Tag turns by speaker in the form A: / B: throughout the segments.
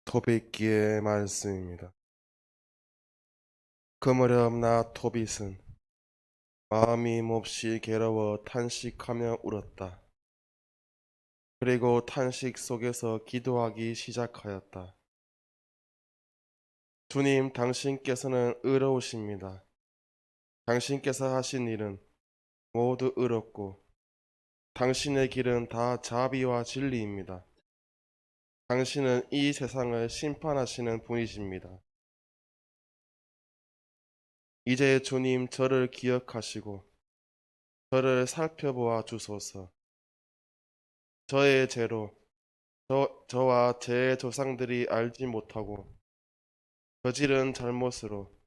A: 토빗기의 말씀입니다. 그 무렵 나 토빗은 마음이 몹시 괴로워 탄식하며 울었다. 그리고 탄식 속에서 기도하기 시작하였다. 주님, 당신께서는 의로우십니다. 당신께서 하신 일은 모두 의롭고 당신의 길은 다 자비와 진리입니다. 당신은 이 세상을 심판하시는 분이십니다. 이제 주님, 저를 기억하시고 저를 살펴보아 주소서. 저의 죄로 저와 제 조상들이 알지 못하고 저지른 잘못으로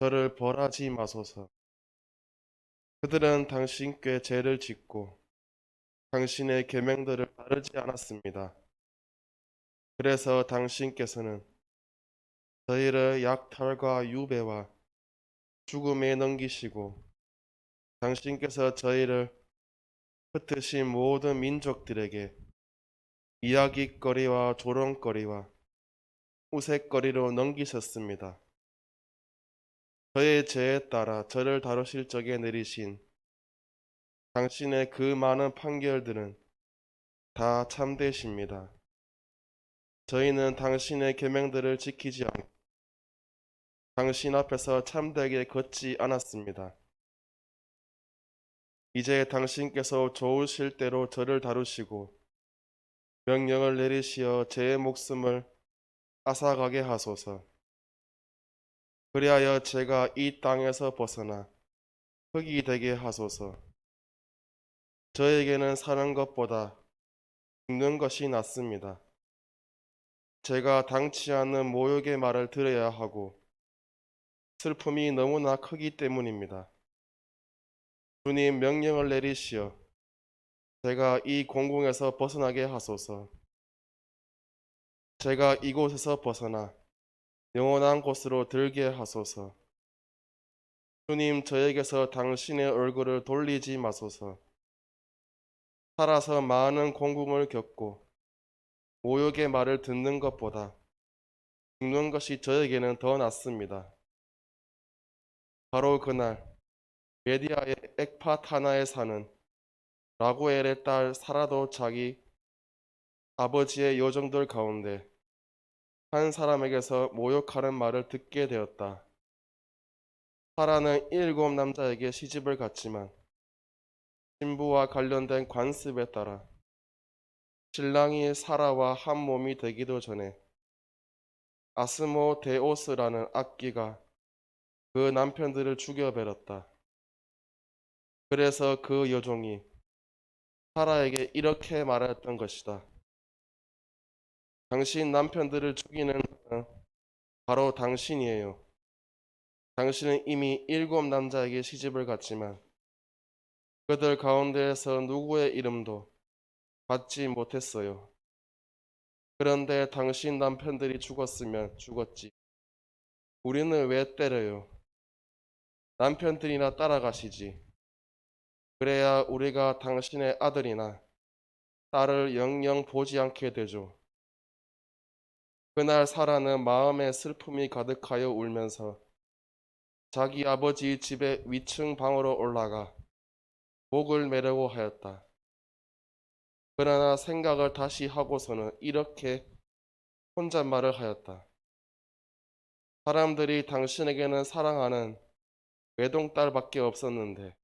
A: 저를 벌하지 마소서. 그들은 당신께 죄를 짓고 당신의 계명들을 따르지 않았습니다. 그래서 당신께서는 저희를 약탈과 유배와 죽음에 넘기시고 당신께서 저희를 흩으신 모든 민족들에게 이야깃거리와 조롱거리와 우윳거리로 넘기셨습니다. 저의 죄에 따라 저를 다루실 적에 내리신 당신의 그 많은 판결들은 다 참되십니다. 저희는 당신의 계명들을 지키지 않고 당신 앞에서 참되게 걷지 않았습니다. 이제 당신께서 좋으실 대로 저를 다루시고 명령을 내리시어 제 목숨을 앗아가게 하소서. 그리하여 제가 이 땅에서 벗어나 흙이 되게 하소서. 저에게는 사는 것보다 죽는 것이 낫습니다. 제가 당치 않는 모욕의 말을 들어야 하고 슬픔이 너무나 크기 때문입니다. 주님, 명령을 내리시어 제가 이 공궁에서 벗어나게 하소서. 제가 이곳에서 벗어나 영원한 곳으로 들게 하소서. 주님, 저에게서 당신의 얼굴을 돌리지 마소서. 살아서 많은 공궁을 겪고 모욕의 말을 듣는 것보다 죽는 것이 저에게는 더 낫습니다. 바로 그날 메디아의 엑파타나에 사는 라구엘의 딸 사라도 자기 아버지의 요정들 가운데 한 사람에게서 모욕하는 말을 듣게 되었다. 사라는 7 남자에게 시집을 갔지만 신부와 관련된 관습에 따라 신랑이 사라와 한 몸이 되기도 전에 아스모데오스라는 악귀가 그 남편들을 죽여버렸다. 그래서 그 여종이 사라에게 이렇게 말했던 것이다. 당신 남편들을 죽이는 자는 바로 당신이에요. 당신은 이미 7 남자에게 시집을 갔지만 그들 가운데에서 누구의 이름도 받지 못했어요. 그런데 당신 남편들이 죽었으면 죽었지. 우리는 왜 때려요? 남편들이나 따라가시지. 그래야 우리가 당신의 아들이나 딸을 영영 보지 않게 되죠. 그날 사라는 마음에 슬픔이 가득하여 울면서 자기 아버지 집의 위층 방으로 올라가 목을 매려고 하였다. 그러나 생각을 다시 하고서는 이렇게 혼잣말을 하였다. 사람들이 당신에게는 사랑하는 외동딸밖에 없었는데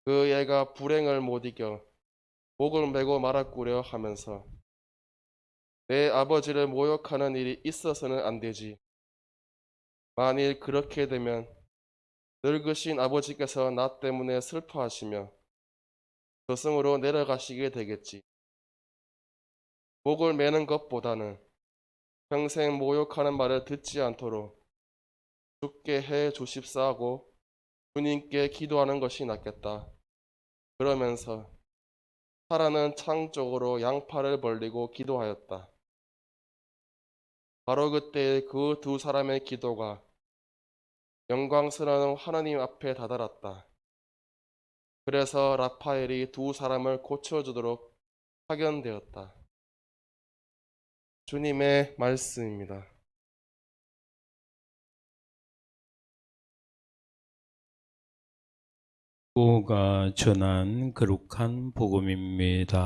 A: 그 애가 불행을 못 이겨 목을 메고 말았구려 하면서 내 아버지를 모욕하는 일이 있어서는 안 되지. 만일 그렇게 되면 늙으신 아버지께서 나 때문에 슬퍼하시며 저승으로 내려가시게 되겠지. 목을 매는 것보다는 평생 모욕하는 말을 듣지 않도록 죽게 해 주십사하고 주님께 기도하는 것이 낫겠다. 그러면서 사라는 창 쪽으로 양팔을 벌리고 기도하였다. 바로 그때 그 2 사람의 기도가 영광스러운 하나님 앞에 다다랐다. 그래서 라파엘이 2 사람을 고쳐주도록 파견되었다. 주님의 말씀입니다.
B: 가 전한 거룩한 복음입니다.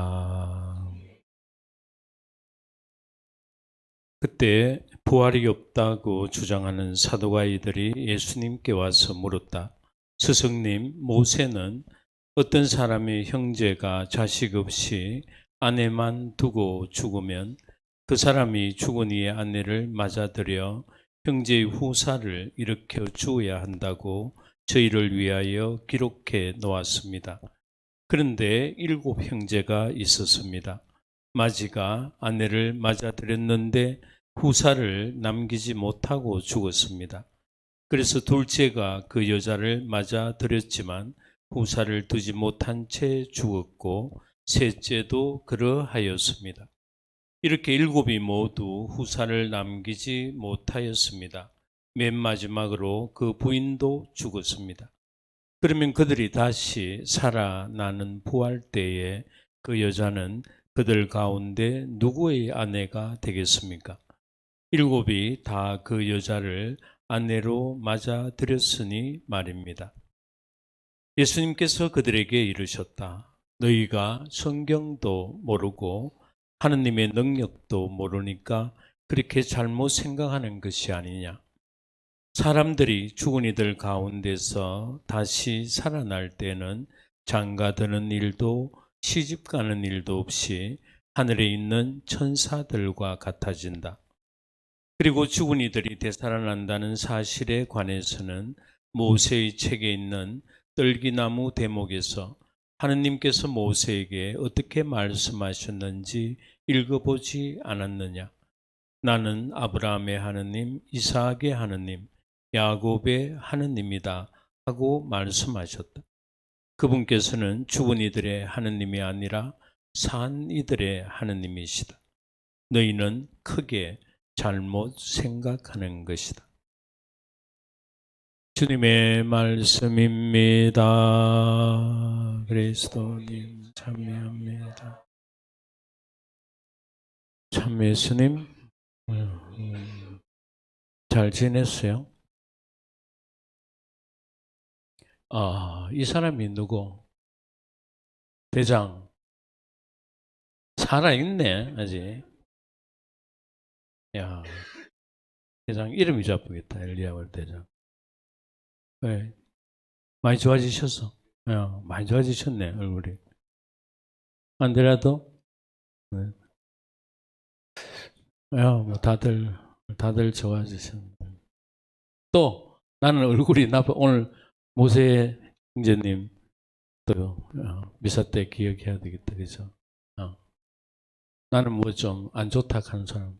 B: 그때 부활이 없다고 주장하는 사도가이들이 예수님께 와서 물었다. 스승님, 모세는 어떤 사람의 형제가 자식 없이 아내만 두고 죽으면 그 사람이 죽은 이의 아내를 맞아들여 형제의 후사를 일으켜 주어야 한다고 저희를 위하여 기록해 놓았습니다. 그런데 7 형제가 있었습니다. 마지가 아내를 맞아들였는데 후사를 남기지 못하고 죽었습니다. 그래서 둘째가 그 여자를 맞아들였지만 후사를 두지 못한 채 죽었고 셋째도 그러하였습니다. 이렇게 7이 모두 후사를 남기지 못하였습니다. 맨 마지막으로 그 부인도 죽었습니다. 그러면 그들이 다시 살아나는 부활 때에 그 여자는 그들 가운데 누구의 아내가 되겠습니까? 7이 다 그 여자를 아내로 맞아들였으니 말입니다. 예수님께서 그들에게 이르셨다. 너희가 성경도 모르고 하느님의 능력도 모르니까 그렇게 잘못 생각하는 것이 아니냐. 사람들이 죽은 이들 가운데서 다시 살아날 때는 장가드는 일도 시집가는 일도 없이 하늘에 있는 천사들과 같아진다. 그리고 죽은 이들이 되살아난다는 사실에 관해서는 모세의 책에 있는 떨기나무 대목에서 하느님께서 모세에게 어떻게 말씀하셨는지 읽어보지 않았느냐. 나는 아브라함의 하느님, 이삭의 하느님, 야곱의 하느님이다 하고 말씀하셨다. 그분께서는 죽은 이들의 하느님이 아니라 산 이들의 하느님이시다. 너희는 크게 잘못 생각하는 것이다. 주님의 말씀입니다. 그리스도님 참여합니다. 참 예수님 잘 지냈어요? 이 사람이 누구? 대장. 살아있네, 아직. 야, 대장 이름이 자쁘겠다, 엘리야발 대장. 네. 많이 좋아지셨어. 야, 많이 좋아지셨네, 얼굴이. 안드레아도? 네. 야, 뭐 다들 좋아지셨네. 또, 나는 얼굴이 나빠. 오늘 모세 형제님 또 미사 때 기억해야 되겠다, 그죠? 나는 뭐 좀 안 좋다 하는 사람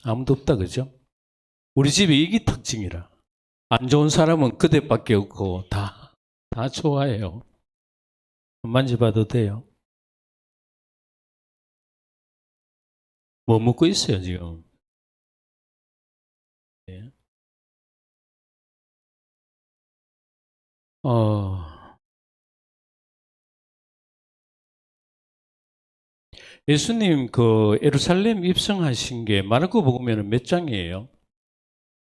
B: 아무도 없다, 그죠? 우리 집에 이게 특징이라. 안 좋은 사람은 그대밖에 없고 다 좋아해요. 만져봐도 돼요. 뭐 먹고 있어요, 지금? 예. 예수님 그 예루살렘 입성하신 게 마르코 복음에는 몇 장이에요?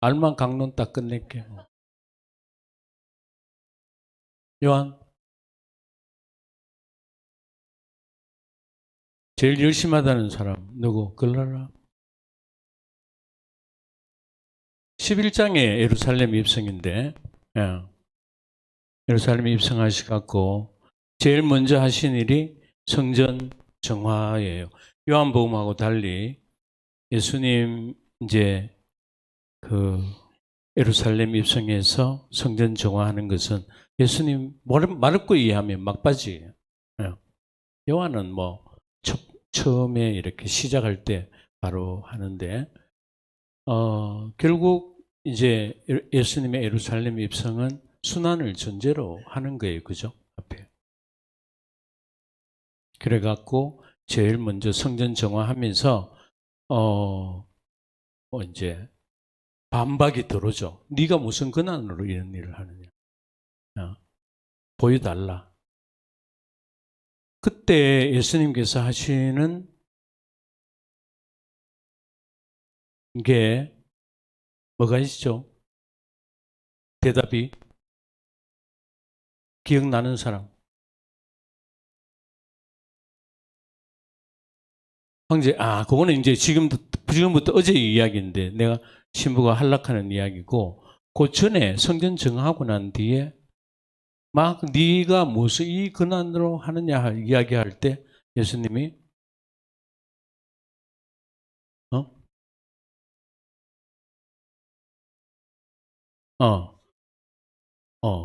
B: 알만 강론 딱 끝낼게요. 요한 제일 열심하다는 사람 누구? 글라라. 11장에 예루살렘 입성인데, 예. 예루살렘 입성하시갖고 제일 먼저 하신 일이 성전 정화예요. 요한복음하고 달리 예수님 이제 그 예루살렘 입성해서 성전 정화하는 것은 예수님 마르코 이해하면 막바지예요. 예. 요한은 뭐 처음에 이렇게 시작할 때 바로 하는데 결국 이제 예수님의 예루살렘 입성은 순환을 전제로 하는 거예요. 그죠? 앞에. 그래갖고 제일 먼저 성전 정화하면서 이제 반박이 들어오죠. 네가 무슨 권한으로 이런 일을 하느냐. 보여달라. 그때 예수님께서 하시는 게 뭐가 있죠? 대답이 기억나는 사람. 황제, 그거는 이제 지금부터 어제 이야기인데 내가 신부가 한락하는 이야기고 그 전에 성전 정하고 난 뒤에 막 네가 무슨 이 근안으로 하느냐 이야기할 때 예수님이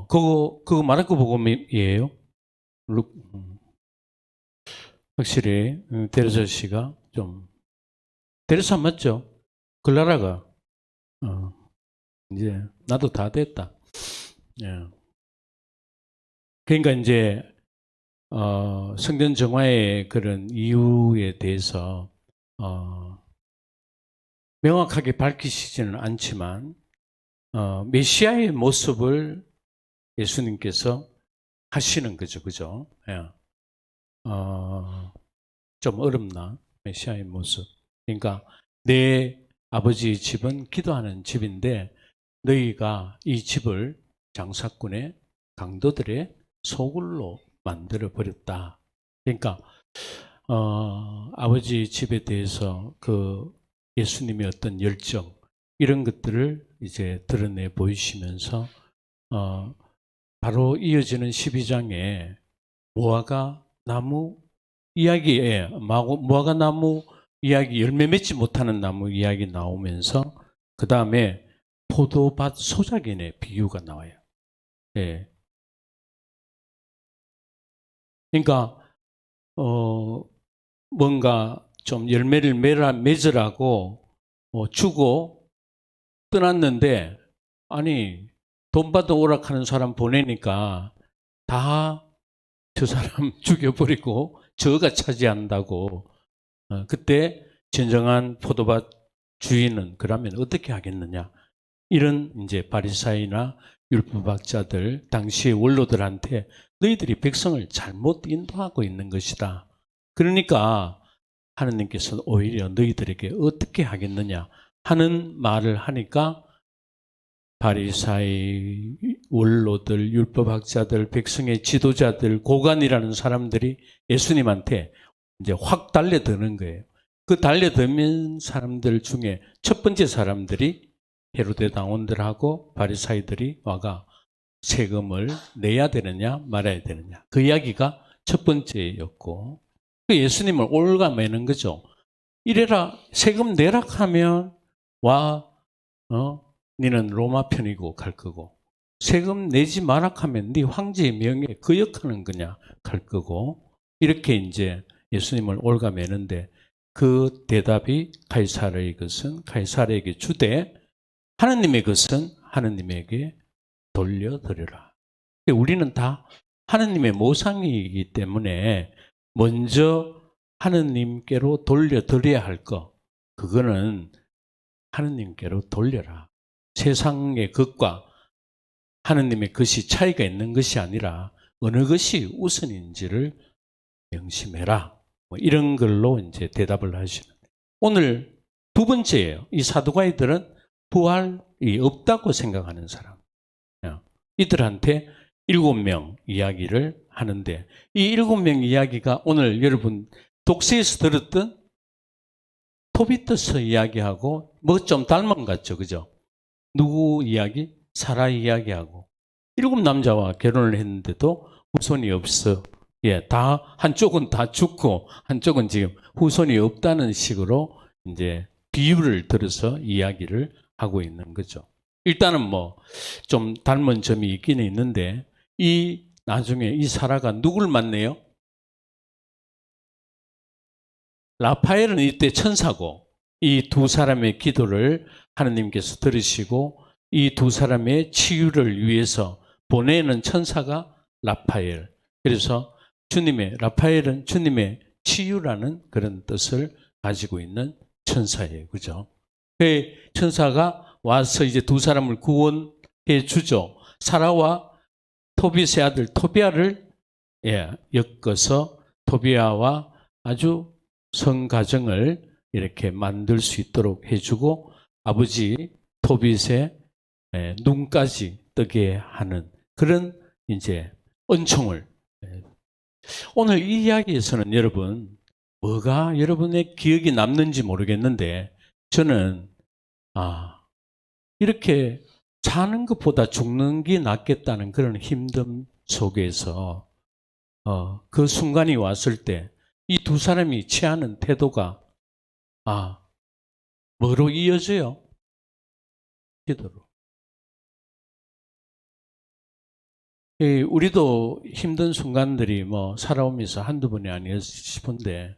B: 그거 마르코 복음이에요. 확실히 데르사 씨가 좀 데르사 맞죠? 글라라가 이제 나도 다 됐다. 예. 그러니까 이제 성전 정화의 그런 이유에 대해서 명확하게 밝히시지는 않지만 메시아의 모습을 예수님께서 하시는 거죠, 그죠? 예. 좀 어렵나 메시아의 모습. 그러니까 내 아버지의 집은 기도하는 집인데 너희가 이 집을 장사꾼의 강도들의 소굴로 만들어 버렸다. 그러니까 아버지 집에 대해서 그 예수님의 어떤 열정 이런 것들을 이제 드러내 보이시면서 바로 이어지는 12장에 무화과 나무 이야기에 무화과 나무 이야기 열매 맺지 못하는 나무 이야기 나오면서 그 다음에 포도밭 소작인의 비유가 나와요. 예. 그러니까 뭔가 좀 열매를 맺으라고 주고 떠났는데 아니 돈 받아 오락하는 사람 보내니까 다 저 사람 죽여버리고 저가 차지한다고. 그때 진정한 포도밭 주인은 그러면 어떻게 하겠느냐? 이런 이제 바리사이나 율법학자들 당시의 원로들한테 너희들이 백성을 잘못 인도하고 있는 것이다. 그러니까 하느님께서는 오히려 너희들에게 어떻게 하겠느냐 하는 말을 하니까 바리사이, 원로들, 율법학자들, 백성의 지도자들, 고관이라는 사람들이 예수님한테 이제 확 달려드는 거예요. 그 달려드는 사람들 중에 첫 번째 사람들이 헤로데 당원들하고 바리사이들이 와가 세금을 내야 되느냐 말아야 되느냐 그 이야기가 첫 번째였고 그 예수님을 올가매는 거죠. 이래라 세금 내라 하면 니는 로마 편이고 갈 거고 세금 내지 마라 하면 네 황제의 명예에 거역하는 거냐 갈 거고 이렇게 이제 예수님을 올가매는데 그 대답이 가이사르의 것은 가이사르에게 주되 하느님의 것은 하느님에게 돌려드려라. 우리는 다 하느님의 모상이기 때문에 먼저 하느님께로 돌려드려야 할 것 그거는 하느님께로 돌려라. 세상의 것과 하느님의 것이 차이가 있는 것이 아니라 어느 것이 우선인지를 명심해라. 이런 걸로 이제 대답을 하시는. 오늘 두 번째예요. 이 사두가이들은 부활이 없다고 생각하는 사람. 이들한테 7명 이야기를 하는데 이 7명 이야기가 오늘 여러분 독서에서 들었던 토비터스 이야기하고 뭐 좀 닮은 것 같죠, 그죠? 누구 이야기? 사라 이야기하고 7 남자와 결혼을 했는데도 후손이 없어. 예, 다 한쪽은 다 죽고 한쪽은 지금 후손이 없다는 식으로 이제 비유를 들어서 이야기를 하고 있는 거죠. 일단은 뭐 좀 닮은 점이 있기는 있는데 이 나중에 이 사라가 누굴 만나요? 라파엘은 이때 천사고 이 두 사람의 기도를 하느님께서 들으시고 이 두 사람의 치유를 위해서 보내는 천사가 라파엘. 그래서 라파엘은 주님의 치유라는 그런 뜻을 가지고 있는 천사예요. 그죠? 그 천사가 와서 이제 두 사람을 구원해 주죠. 사라와 토빗의 아들 토비아를 엮어서 토비아와 아주 성가정을 이렇게 만들 수 있도록 해주고 아버지 토빗의 눈까지 뜨게 하는 그런 이제 은총을 오늘 이 이야기에서는 여러분 뭐가 여러분의 기억이 남는지 모르겠는데 저는 이렇게 사는 것보다 죽는 게 낫겠다는 그런 힘듦 속에서 그 순간이 왔을 때 이 두 사람이 취하는 태도가 뭐로 이어져요? 기도로. 우리도 힘든 순간들이 뭐 살아오면서 한두 번이 아니었 싶은데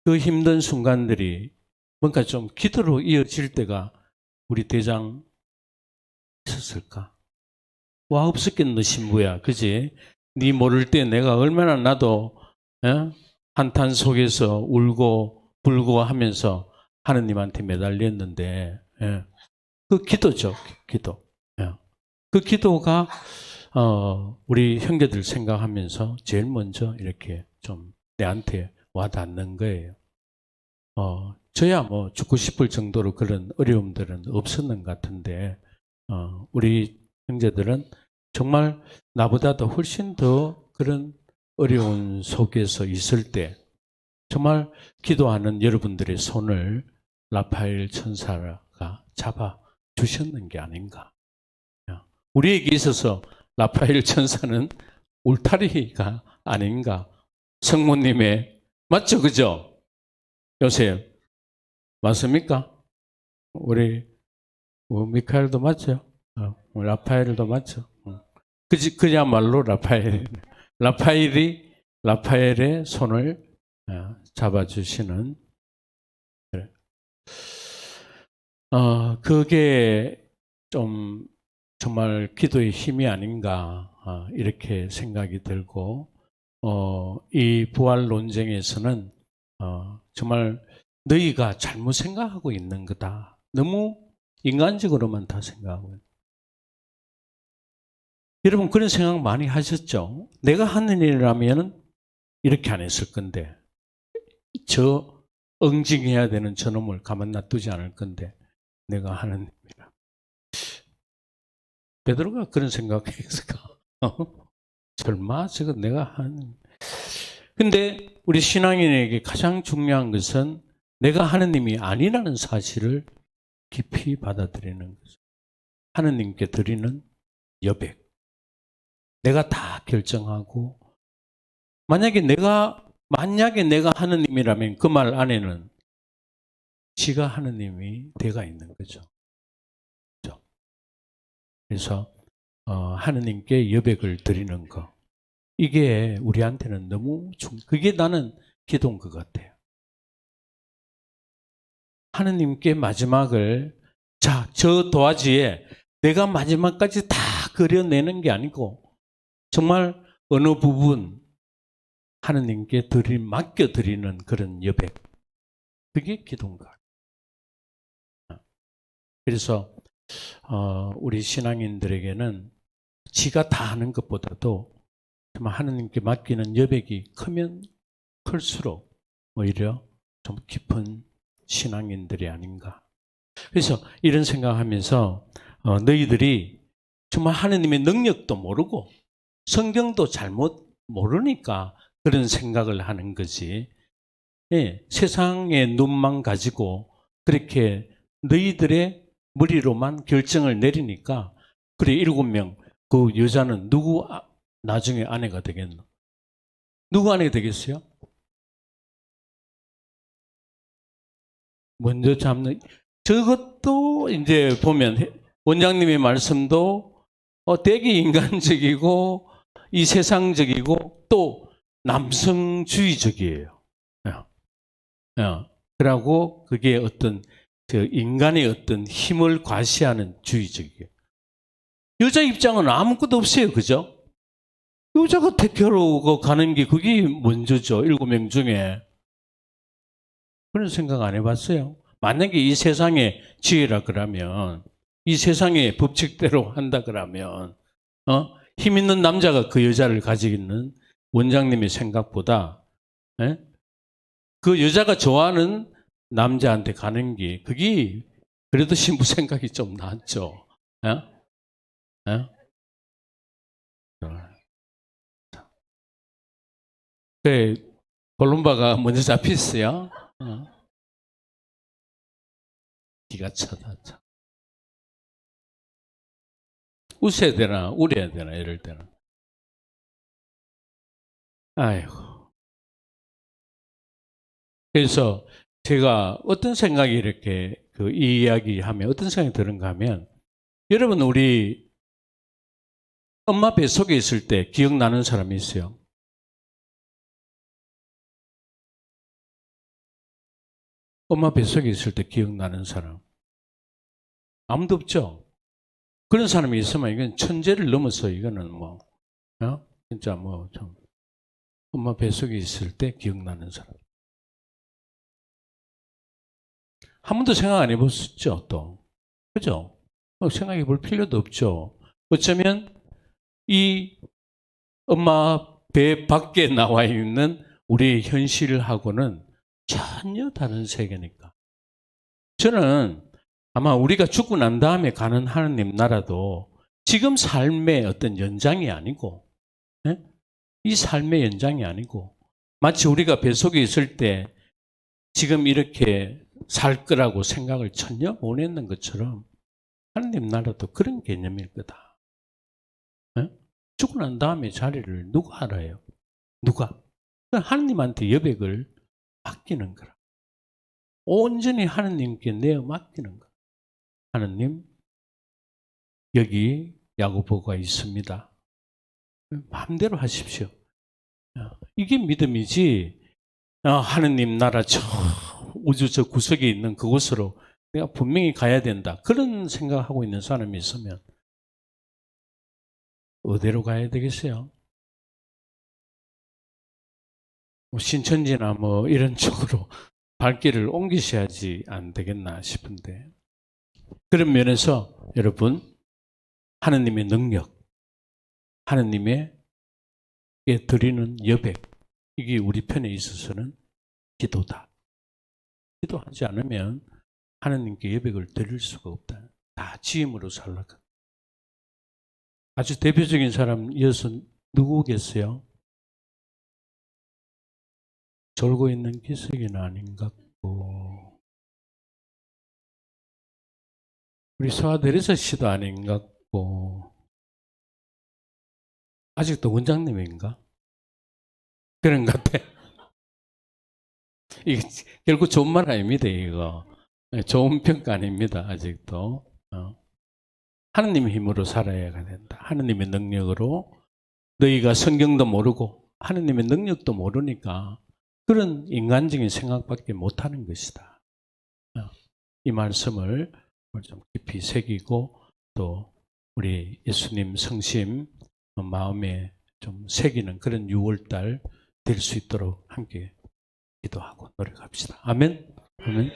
B: 그 힘든 순간들이 뭔가 좀 기도로 이어질 때가 우리 대장 있었을까? 와 없었겠노 신부야, 그지? 네 모를 때 내가 얼마나 나도 한탄 속에서 울고 불고 하면서 하느님한테 매달렸는데 그 기도죠, 기도. 그 기도가 우리 형제들 생각하면서 제일 먼저 이렇게 좀 내한테 와닿는 거예요. 저야 뭐 죽고 싶을 정도로 그런 어려움들은 없었는 것 같은데 우리 형제들은 정말 나보다도 훨씬 더 그런 어려운 속에서 있을 때 정말 기도하는 여러분들의 손을 라파엘 천사가 잡아 주셨는 게 아닌가. 우리에게 있어서 라파엘 천사는 울타리가 아닌가. 성모님의 맞죠, 그죠? 요셉 맞습니까? 우리 미카엘도 맞죠? 라파엘도 맞죠? 그야말로 라파엘의 손을 잡아주시는 그게 좀 정말 기도의 힘이 아닌가 이렇게 생각이 들고 이 부활 논쟁에서는 정말 너희가 잘못 생각하고 있는 거다. 너무 인간적으로만 다 생각하고 있는. 여러분 그런 생각 많이 하셨죠? 내가 하는 일이라면 이렇게 안 했을 건데 저 응징해야 되는 저놈을 가만 놔두지 않을 건데 내가 하는 일이라. 베드로가 그런 생각했을까? 설마 저거 내가 하는. 근데 우리 신앙인에게 가장 중요한 것은 내가 하느님이 아니라는 사실을 깊이 받아들이는 거죠. 하느님께 드리는 여백. 내가 다 결정하고 만약에 내가 하느님이라면 그 말 안에는 지가 하느님이 돼가 있는 거죠. 그래서 하느님께 여백을 드리는 거. 이게 우리한테는 너무 그게 나는 기도인 것 같아요. 하느님께 마지막을 저 도화지에 내가 마지막까지 다 그려내는 게 아니고 정말 어느 부분 하느님께 맡겨드리는 그런 여백. 그게 기도인 것 같아요. 그래서 우리 신앙인들에게는 지가 다 하는 것보다도 정말 하느님께 맡기는 여백이 크면 클수록 오히려 좀 깊은 신앙인들이 아닌가. 그래서 이런 생각하면서 너희들이 정말 하느님의 능력도 모르고 성경도 잘못 모르니까 그런 생각을 하는 거지. 세상의 눈만 가지고 그렇게 너희들의 머리로만 결정을 내리니까 그래 7명 그 여자는 누구 나중에 아내가 되겠노? 누구 아내가 되겠어요? 먼저 잡는 저것도 이제 보면 원장님의 말씀도 되게 인간적이고 이 세상적이고 또 남성주의적이에요. 그러고 그게 어떤 인간의 어떤 힘을 과시하는 주의적이에요. 여자 입장은 아무것도 없어요. 그죠? 여자가 택하러 가는 게 그게 먼저죠. 7명 중에. 그런 생각 안 해봤어요? 만약에 이 세상의 지혜라 그러면 이 세상의 법칙대로 한다 그러면 힘 있는 남자가 그 여자를 가지고 있는 원장님의 생각보다 그 여자가 좋아하는 남자한테 가는 게 그게 그래도 신부 생각이 좀 낫죠. 예? 예? 그 콜룸바가 먼저 잡혔어요. 기가 차다. 참. 웃어야 되나 울어야 되나 이럴 때는. 아이고. 그래서 제가 어떤 생각이 이렇게 이 이야기하면 어떤 생각이 드는가 하면, 여러분 우리 엄마 뱃속에 있을 때 기억나는 사람이 있어요? 엄마 뱃속에 있을 때 기억나는 사람 아무도 없죠? 그런 사람이 있으면 이건 천재를 넘어서 이거는 뭐 진짜 뭐 좀 엄마 뱃속에 있을 때 기억나는 사람 한 번도 생각 안 해보셨죠? 또 그죠? 생각해 볼 필요도 없죠. 어쩌면 이 엄마 배 밖에 나와 있는 우리의 현실하고는 전혀 다른 세계니까. 저는 아마 우리가 죽고 난 다음에 가는 하느님 나라도 지금 삶의 어떤 연장이 아니고, 이 삶의 연장이 아니고, 마치 우리가 뱃속에 있을 때 지금 이렇게 살 거라고 생각을 전혀 못 했는 것처럼 하느님 나라도 그런 개념일 거다. 죽고 난 다음에 자리를 누가 알아요? 누가? 하느님한테 여백을 맡기는 거라. 온전히 하느님께 내어 맡기는 거라. 하느님, 여기 야고보가 있습니다. 마음대로 하십시오. 이게 믿음이지. 하느님 나라 저 우주 저 구석에 있는 그곳으로 내가 분명히 가야 된다. 그런 생각하고 있는 사람이 있으면 어디로 가야 되겠어요? 신천지나 뭐 이런 쪽으로 발길을 옮기셔야지 안 되겠나 싶은데, 그런 면에서 여러분 하느님의 능력, 하느님의 드리는 여백, 이게 우리 편에 있어서는 기도다. 기도하지 않으면 하느님께 여백을 드릴 수가 없다. 다 지음으로 살라가. 아주 대표적인 사람 이어서 누구 계세요? 졸고 있는 기석이는 아닌 것 같고, 우리 소아데레사 씨도 아닌 것 같고, 아직도 원장님인가? 그런 것 같아. 이게 결국 좋은 말 아닙니다, 이거. 좋은 평가 아닙니다, 아직도. 하느님의 힘으로 살아야 된다. 하느님의 능력으로. 너희가 성경도 모르고 하느님의 능력도 모르니까 그런 인간적인 생각밖에 못하는 것이다. 이 말씀을 좀 깊이 새기고 또 우리 예수님 성심 마음에 좀 새기는 그런 6월달 될 수 있도록 함께 기도하고 노력합시다. 아멘. 아멘.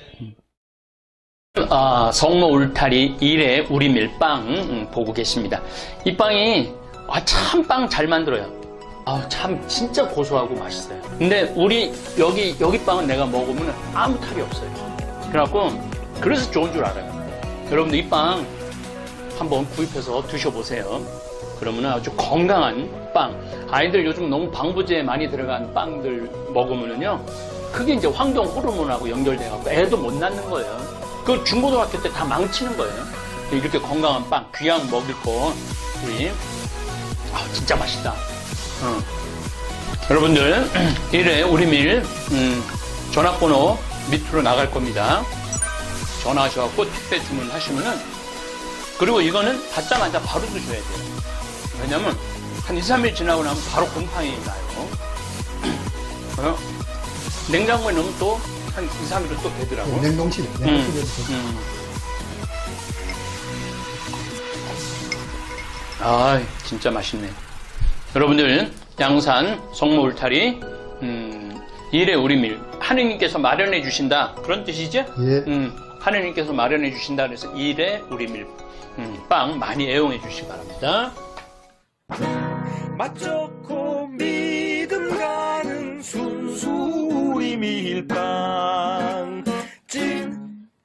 C: 성모 울타리 1회 우리 밀빵 보고 계십니다. 이 빵이 참 빵 잘 만들어요. 참 진짜 고소하고 맛있어요. 근데 우리 여기 빵은 내가 먹으면 아무 탈이 없어요. 그래갖고 그래서 좋은 줄 알아요. 여러분들 이 빵 한번 구입해서 드셔보세요. 그러면 아주 건강한 빵. 아이들 요즘 너무 방부제 많이 들어간 빵들 먹으면은요, 그게 이제 환경 호르몬하고 연결돼갖고 애도 못 낳는 거예요. 그 중고등학교 때 다 망치는 거예요. 이렇게 건강한 빵, 귀양 먹을 거, 우리, 진짜 맛있다. 여러분들, 1회 우리 밀, 전화번호 밑으로 나갈 겁니다. 전화하셔갖고 택배 주문하시면은, 그리고 이거는 받자마자 바로 드셔야 돼요. 왜냐면, 한 2, 3일 지나고 나면 바로 곰팡이 나요. 냉장고에 넣으면 또, 한 2, 3일은 또 되더라고.
D: 냉동실에.
C: 진짜 맛있네. 여러분들, 양산 성모 울타리 1회 우리 밀 하느님께서 마련해 주신다, 그런 뜻이죠?
D: 예.
C: 하느님께서 마련해 주신다 그래서 1회 우리 밀 빵 많이 애용해 주시기 바랍니다.
E: 맛 좋고 믿음 가는 순수 우리 밀빵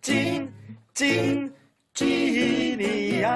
E: 찐 지인이야.